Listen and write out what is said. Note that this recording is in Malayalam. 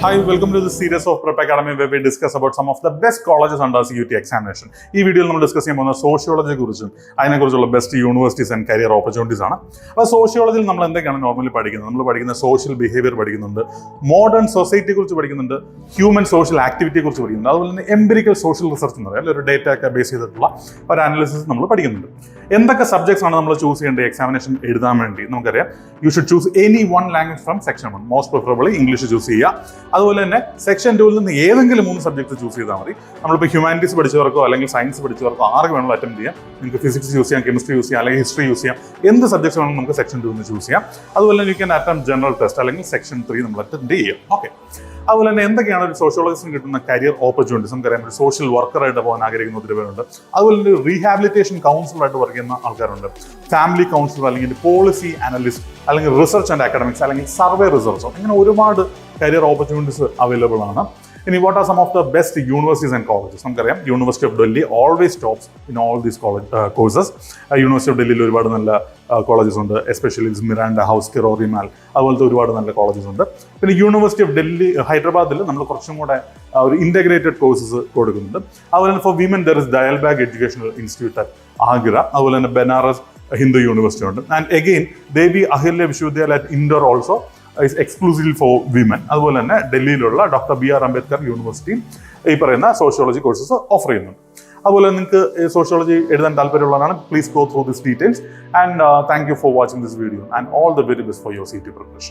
Hi, welcome to the series of Prep Academy where we discuss about some of the best colleges under CUET examination. ഈ വീഡിയോയിൽ നമ്മൾ ഡിസ്കസ് ചെയ്യാൻ പോകുന്ന സോഷ്യോളജിയെ കുറിച്ചും അതിനെക്കുറിച്ചുള്ള best universities and career opportunities ആണ്. അപ്പോൾ സോഷ്യോളജിയിൽ നമ്മൾ എന്തൊക്കെയാണ് നോർമലി പഠിക്കുന്നത്? നമ്മൾ പഠിക്കുന്ന സോഷ്യൽ ബിഹേവിയർ പഠിക്കുന്നുണ്ട്, മോഡേൺ സൊസൈറ്റിയെ കുറിച്ച് പഠിക്കുന്നുണ്ട്, ഹ്യൂമൻ സോഷ്യൽ ആക്ടിവിറ്റിയെ കുറിച്ച് പഠിക്കുന്നുണ്ട്, അതുപോലെ തന്നെ എംപിരിക്കൽ സോഷ്യൽ റിസർച്ച് എന്ന് പറയുക, ഒരു ഡേറ്റ ഒക്കെ ബേസ് ചെയ്തിട്ടുള്ള ഒരു അനാലിസിസ് നമ്മൾ പഠിക്കുന്നുണ്ട്. എന്തൊക്കെ സബ്ജക്ട്സ് ആണ് നമ്മൾ ചൂസ് ചെയ്യേണ്ടത് എക്സാമിനേഷൻ എഴുതാൻ വേണ്ടി? നമുക്കറിയാം, you should choose any one language from section 1. Most preferably English choose ചെയ്യുക. അതുപോലെ തന്നെ സെക്ഷൻ 2 നിന്ന് ഏതെങ്കിലും 3 സബ്ജക്ട്സ് ചൂസ് ചെയ്താൽ മതി. നമ്മളിപ്പോൾ ഹ്യൂമാനിറ്റീസ് പഠിച്ചവർക്കോ അല്ലെങ്കിൽ സയൻസ് പഠിച്ചവർക്കോ ആർക്ക് വേണമെങ്കിലും അറ്റൻഡ് ചെയ്യാം. നിങ്ങൾക്ക് ഫിസിക്സ് യൂസ് ചെയ്യാം, കെമിസ്ട്രി യൂസ് ചെയ്യാം, അല്ലെങ്കിൽ ഹിസ്റ്ററി യൂസ് ചെയ്യാം. എന്ത് സബ്ജക്ട്സ് വേണമെങ്കിലും നമുക്ക് സെക്ഷൻ 2 നിന്ന് ചൂസ് ചെയ്യാം. അതുപോലെ തന്നെ you can attend general test അല്ലെങ്കിൽ സെക്ഷൻ 3 നമ്മൾ അറ്റൻഡ് ചെയ്യാം. ഓക്കെ, അതുപോലെ തന്നെ എന്തൊക്കെയാണ് ഒരു സോഷ്യോളജിസ്റ്റിന് കിട്ടുന്ന കരിയർ ഓപ്പർച്യൂണിറ്റീസ്? നമുക്കറിയാം, ഒരു സോഷ്യൽ വർക്കറായിട്ട് പോകാൻ ആഗ്രഹിക്കുന്ന ഒത്തിരി പേരുണ്ട്. അതുപോലെ തന്നെ റീഹാബിലിറ്റേഷൻ കൗൺസിലറായിട്ട് വർക്ക് ചെയ്യുന്ന ആൾക്കാരുണ്ട്, ഫാമിലി കൗൺസിലർ, അല്ലെങ്കിൽ പോളിസി അനലിസ്റ്റ്, അല്ലെങ്കിൽ റിസർച്ച് ആൻഡ് അക്കാഡമിക്സ്, അല്ലെങ്കിൽ സർവേ റിസർച്ച്. ഇങ്ങനെ ഒരുപാട് കരിയർ ഓപ്പർച്യൂണിറ്റീസ് അവൈലബിൾ ആണ്. ഇനി what are some of the best universities and colleges? നമുക്കറിയാം, university of Delhi always tops in all these courses. University of ഡൽഹിയിൽ ഒരുപാട് നല്ല കോളേജസ് ഉണ്ട്, എസ്പെഷ്യലി മിറാൻഡ ഹൗസ്, കിറോറിമാൽ, അതുപോലത്തെ ഒരുപാട് നല്ല കോളേജസ് ഉണ്ട്. പിന്നെ യൂണിവേഴ്സിറ്റി ഓഫ് ഡൽഹി ഹൈദരാബാദിൽ നമ്മൾ കുറച്ചും കൂടെ ഒരു ഇൻറ്റഗ്രേറ്റഡ് കോഴ്സസ് കൊടുക്കുന്നുണ്ട്. അതുപോലെ തന്നെ for women there is Dayalbagh educational institute at Agra. അതുപോലെ തന്നെ ബനാറസ് ഹിന്ദു യൂണിവേഴ്സിറ്റി ഉണ്ട്. And again Devi Ahilya Vishwavidyalaya at Indore also is exclusively for women. അതുപോലെ തന്നെ ഡൽഹിയിലുള്ള ഡോക്ടർ ബി ആർ അംബേദ്കർ യൂണിവേഴ്സിറ്റിയും ഈ പറയുന്ന സോഷ്യോളജി കോഴ്സസ് ഓഫർ ചെയ്യുന്നുണ്ട്. അതുപോലെ നിങ്ങൾക്ക് സോഷ്യോളജി എഴുതാൻ താല്പര്യമുള്ളതാണ്, please go through this details and thank you for watching this video and all the very best for your CT preparation.